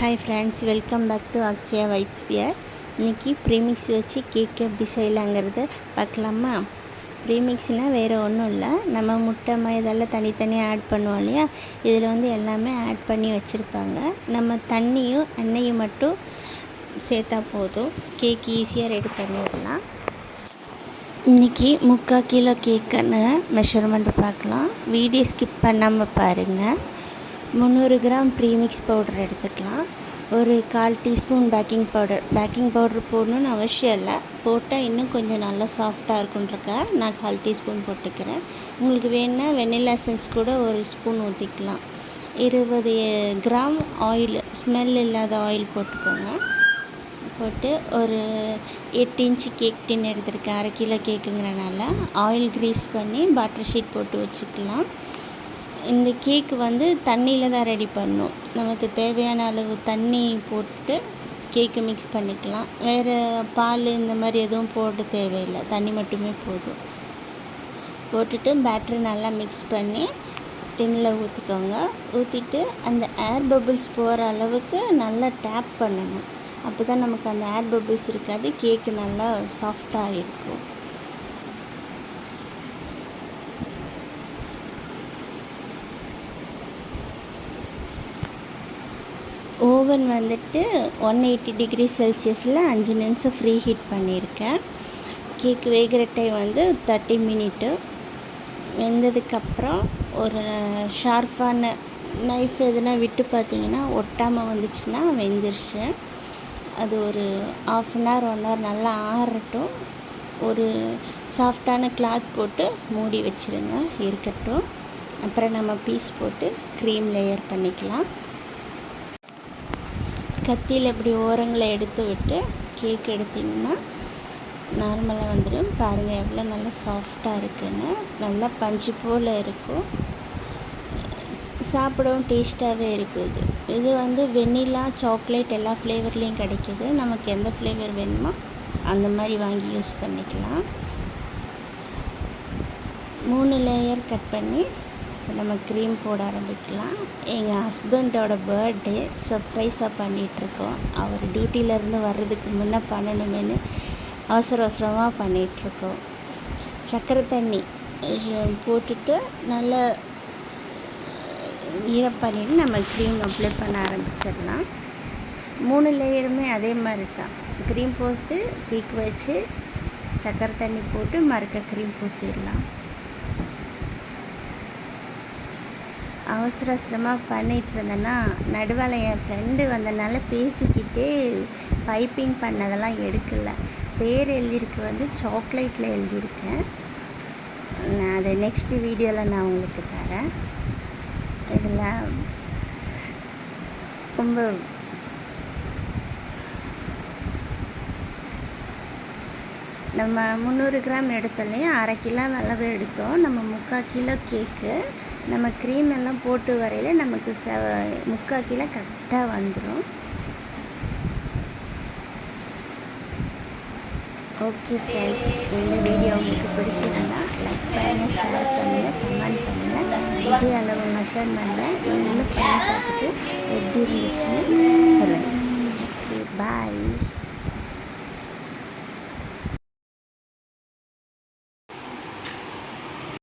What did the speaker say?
Hi friends, welcome back to Akshaya vibes பியர். இன்றைக்கி premix வச்சு கேக் எப்படி செய்யலாங்கிறத பார்க்கலாமா? ப்ரீமிக்ஸ்னால் வேறு ஒன்றும் இல்லை, நம்ம முட்டை இதெல்லாம் தனித்தனியாக ஆட் பண்ணுவோம் இல்லையா? இதில் வந்து எல்லாமே ஆட் பண்ணி வச்சுருப்பாங்க. நம்ம தண்ணியும் எண்ணெயும் மட்டும் சேர்த்தா போதும், கேக் ஈஸியாக ரெடி பண்ணிடலாம். இன்றைக்கி 3/4 கிலோ கேக்குன்னு மெஷர்மெண்ட் பார்க்கலாம். வீடியோ ஸ்கிப் பண்ணாமல் பாருங்கள். 300 கிராம் ப்ரீமிக்ஸ் பவுடர் எடுத்துக்கலாம். ஒரு 1/4 டீஸ்பூன் பேக்கிங் பவுடர் போடணுன்னு அவசியம் இல்லை, போட்டால் இன்னும் கொஞ்சம் நல்லா சாஃப்டாக இருக்குன்றக்க நான் 1/4 டீஸ்பூன் போட்டுக்கிறேன். உங்களுக்கு வேணுன்னா வெண்ணிலா எசன்ஸ் கூட ஒரு ஸ்பூன் ஊற்றிக்கலாம். 20 கிராம் ஆயில், ஸ்மெல் இல்லாத ஆயில் போட்டுக்கோங்க. போட்டு ஒரு 8 இன்ச்சு கேக் டின் எடுத்துருக்கேன். 1/2 கிலோ கேக்குங்கிறனால ஆயில் க்ரீஸ் பண்ணி பட்டர் ஷீட் போட்டு வச்சுக்கலாம். இந்த கேக்கு வந்து தண்ணியில் தான் ரெடி பண்ணணும். நமக்கு தேவையான அளவு தண்ணி போட்டு கேக்கு மிக்ஸ் பண்ணிக்கலாம். வேறு பால் இந்த மாதிரி எதுவும் போட தேவையில்லை, தண்ணி மட்டுமே போதும். போட்டுட்டு பேட்டரி நல்லா மிக்ஸ் பண்ணி டின்னில் ஊற்றிக்கோங்க. ஊற்றிட்டு அந்த ஏர் பபிள்ஸ் போகிற அளவுக்கு நல்லா டேப் பண்ணணும். அப்போ தான் நமக்கு அந்த ஏர் பபிள்ஸ் இருக்காது, கேக்கு நல்லா சாஃப்டாக இருக்கும். ஓவன் வந்துட்டு 180 டிகிரி செல்சியஸில் 5 நிமிஷம் ஃப்ரீ ஹீட் பண்ணியிருக்கேன். கேக் வேகிற டைம் வந்து 30 மினிட்டு. வெந்ததுக்கப்புறம் ஒரு ஷார்ப்பான நைஃப் எதுனா விட்டு பார்த்திங்கன்னா ஒட்டாமல் வந்துச்சுன்னா வெந்துருச்சு. அது ஒரு 1/2 அன் ஹவர் 1 ஹவர் நல்லா ஆறட்டும். ஒரு சாஃப்டான கிளாத் போட்டு மூடி வச்சுருங்க, இருக்கட்டும். அப்புறம் நம்ம பீஸ் போட்டு க்ரீம் லேயர் பண்ணிக்கலாம். கத்தியில் இப்படி ஓரங்களை எடுத்து விட்டு கேக் எடுத்திங்கன்னா நார்மலாக வந்துடும். பாருங்கள் எவ்வளோ நல்லா சாஃப்டாக இருக்குன்னு, நல்லா பஞ்சு போல் இருக்கும். சாப்பிடவும் டேஸ்ட்டாகவே இருக்குது. இது வந்து வெண்ணிலா, சாக்லேட் எல்லா ஃப்ளேவர்லேயும் கிடைக்கிது. நமக்கு எந்த ஃப்ளேவர் வேணுமோ அந்த மாதிரி வாங்கி யூஸ் பண்ணிக்கலாம். 3 லேயர் கட் பண்ணி நம்ம க்ரீம் போட ஆரம்பிக்கலாம். எங்கள் ஹஸ்பண்டோட பர்த்டே சர்ப்ரைஸாக பண்ணிகிட்ருக்கோம். அவர் டியூட்டியிலேருந்து வர்றதுக்கு முன்னே பண்ணணுமேனு அவசரமாக பண்ணிகிட்ருக்கோம். சர்க்கரை தண்ணி போட்டுட்டு நல்லா பண்ணிவிட்டு நம்ம க்ரீம் அப்ளை பண்ண ஆரம்பிச்சிடலாம். 3 லேயருமே அதே மாதிரி தான். க்ரீம் போட்டு கேக் வச்சு சர்க்கரை தண்ணி போட்டு மறுக்க க்ரீம் பூசிடலாம். அவசரமாக பண்ணிகிட்டு இருந்தேன்னா நடுவில் என் ஃப்ரெண்டு வந்தனால பேசிக்கிட்டே பைப்பிங் பண்ணதெல்லாம் எடுக்கலை. பேர் எழுதியிருக்கு வந்து சாக்லேட்டில் எழுதியிருக்கேன். நான் அதை நெக்ஸ்ட்டு வீடியோவில் நான் உங்களுக்கு தரேன். இதில் ரொம்ப நம்ம 300 கிராம் எடுத்தோம் இல்லையா, 1/2 கிலோ அளவு எடுத்தோம். நம்ம 3/4 கிலோ கேக்கு நம்ம க்ரீம் எல்லாம் போட்டு வரையில் நமக்கு 3/4 கிலோ கரெக்டாக வந்துடும். ஓகே ஃப்ரெண்ட்ஸ், இந்த வீடியோ உங்களுக்கு பிடிச்சிருந்தா லைக் பண்ணுங்கள், ஷேர் பண்ணுங்கள், கமெண்ட் பண்ணுங்கள். இதே அளவு மெஷர்மெண்ட்டில் நீங்களும் பண்ணி பார்த்துட்டு எப்படி இருந்துச்சுன்னு சொல்லுங்கள். ஓகே, பாய்.